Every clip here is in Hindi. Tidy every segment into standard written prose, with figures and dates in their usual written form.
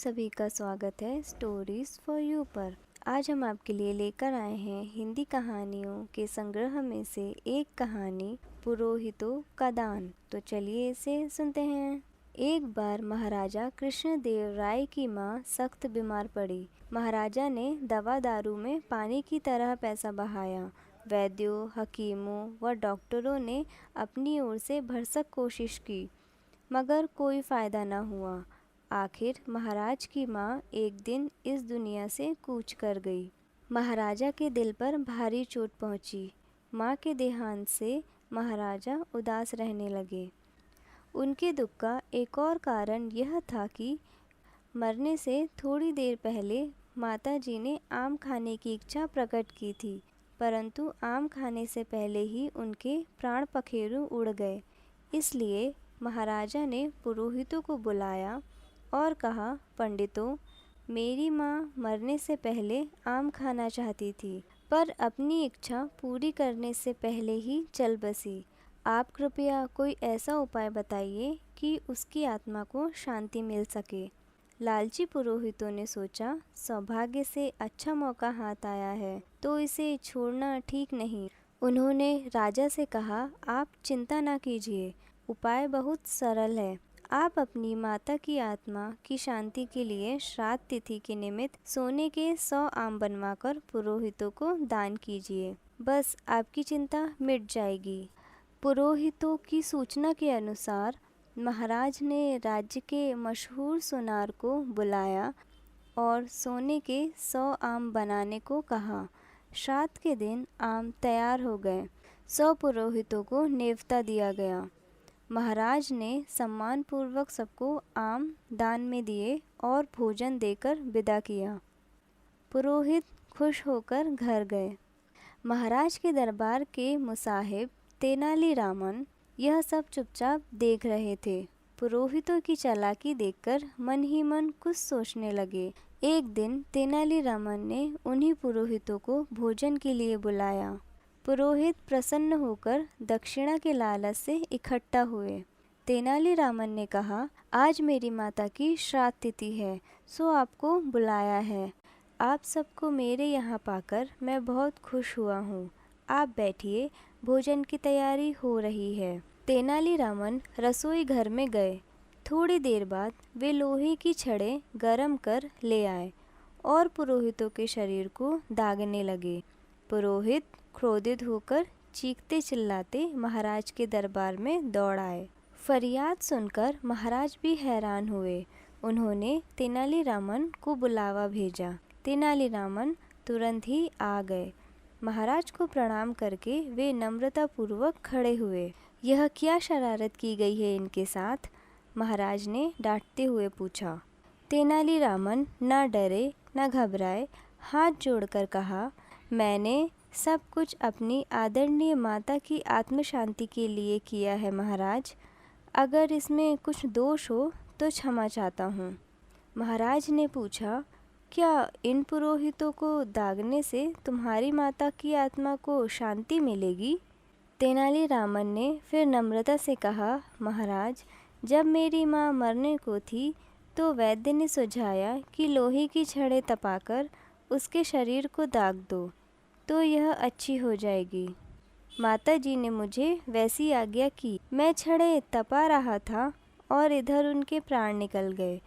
सभी का स्वागत है स्टोरीज फॉर यू पर। आज हम आपके लिए लेकर आए हैं हिंदी कहानियों के संग्रह में से एक कहानी, पुरोहितों का दान। तो चलिए इसे सुनते हैं। एक बार महाराजा कृष्णदेव राय की माँ सख्त बीमार पड़ी। महाराजा ने दवा दारू में पानी की तरह पैसा बहाया। वैद्यों, हकीमों व डॉक्टरों ने अपनी ओर से भरसक कोशिश की, मगर कोई फ़ायदा न हुआ। आखिर महाराज की माँ एक दिन इस दुनिया से कूच कर गई। महाराजा के दिल पर भारी चोट पहुँची। माँ के देहांत से महाराजा उदास रहने लगे। उनके दुख का एक और कारण यह था कि मरने से थोड़ी देर पहले माताजी ने आम खाने की इच्छा प्रकट की थी, परंतु आम खाने से पहले ही उनके प्राण पखेरु उड़ गए। इसलिए महाराजा ने पुरोहितों को बुलाया और कहा, पंडितों, मेरी माँ मरने से पहले आम खाना चाहती थी, पर अपनी इच्छा पूरी करने से पहले ही चल बसी। आप कृपया कोई ऐसा उपाय बताइए कि उसकी आत्मा को शांति मिल सके। लालची पुरोहितों ने सोचा, सौभाग्य से अच्छा मौका हाथ आया है तो इसे छोड़ना ठीक नहीं। उन्होंने राजा से कहा, आप चिंता न कीजिए, उपाय बहुत सरल है। आप अपनी माता की आत्मा की शांति के लिए श्राद्ध तिथि के निमित्त सोने के 100 आम बनवाकर पुरोहितों को दान कीजिए, बस आपकी चिंता मिट जाएगी। पुरोहितों की सूचना के अनुसार महाराज ने राज्य के मशहूर सोनार को बुलाया और सोने के 100 आम बनाने को कहा। श्राद्ध के दिन आम तैयार हो गए। 100 पुरोहितों को नेवता दिया गया। महाराज ने सम्मानपूर्वक सबको आम दान में दिए और भोजन देकर विदा किया। पुरोहित खुश होकर घर गए। महाराज के दरबार के मुसाहिब तेनालीरामन यह सब चुपचाप देख रहे थे। पुरोहितों की चालाकी देखकर मन ही मन कुछ सोचने लगे। एक दिन तेनालीरामन ने उन्हीं पुरोहितों को भोजन के लिए बुलाया। पुरोहित प्रसन्न होकर दक्षिणा के लालच से इकट्ठा हुए। तेनालीरामन ने कहा, आज मेरी माता की श्राद्ध तिथि है, सो आपको बुलाया है। आप सबको मेरे यहाँ पाकर मैं बहुत खुश हुआ हूँ। आप बैठिए, भोजन की तैयारी हो रही है। तेनालीरामन रसोई घर में गए। थोड़ी देर बाद वे लोहे की छड़ें गरम कर ले आए और पुरोहितों के शरीर को दागने लगे। पुरोहित क्रोधित होकर चीखते चिल्लाते महाराज के दरबार में दौड़ आए। फरियाद सुनकर महाराज भी हैरान हुए। उन्होंने तेनालीरामन को बुलावा भेजा। तेनालीरामन तुरंत ही आ गए। महाराज को प्रणाम करके वे नम्रतापूर्वक खड़े हुए। यह क्या शरारत की गई है इनके साथ? महाराज ने डांटते हुए पूछा। तेनालीरामन न डरे न घबराए, हाथ जोड़कर कहा, मैंने सब कुछ अपनी आदरणीय माता की आत्म शांति के लिए किया है महाराज। अगर इसमें कुछ दोष हो तो क्षमा चाहता हूँ। महाराज ने पूछा, क्या इन पुरोहितों को दागने से तुम्हारी माता की आत्मा को शांति मिलेगी? तेनालीरामन ने फिर नम्रता से कहा, महाराज, जब मेरी माँ मरने को थी तो वैद्य ने सुझाया कि लोहे की छड़ें तपाकर उसके शरीर को दाग दो तो यह अच्छी हो जाएगी। माता जी ने मुझे वैसी आज्ञा की। मैं छड़ें तपा रहा था और इधर उनके प्राण निकल गए।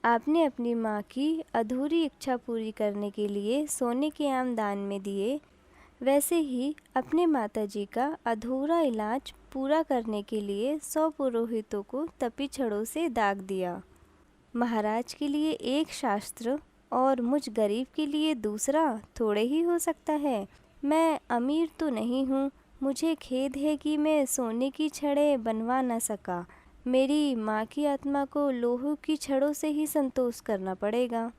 आपने अपनी माँ की अधूरी इच्छा पूरी करने के लिए सोने के आम दान में दिए, वैसे ही अपने माता जी का अधूरा इलाज पूरा करने के लिए 100 पुरोहितों को तपी छड़ों से दाग दिया। महाराज के लिए एक शास्त्र और मुझ गरीब के लिए दूसरा थोड़े ही हो सकता है। मैं अमीर तो नहीं हूँ, मुझे खेद है कि मैं सोने की छड़ें बनवा न सका। मेरी माँ की आत्मा को लोहे की छड़ों से ही संतोष करना पड़ेगा।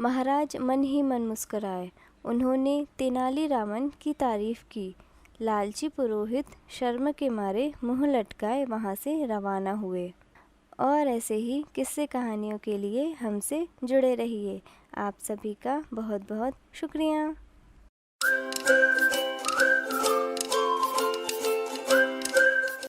महाराज मन ही मन मुस्कराए। उन्होंने तेनालीरामन की तारीफ की। लालची पुरोहित शर्म के मारे मुँह लटकाए वहाँ से रवाना हुए। और ऐसे ही किस्से कहानियों के लिए हमसे जुड़े रहिए। आप सभी का बहुत बहुत शुक्रिया।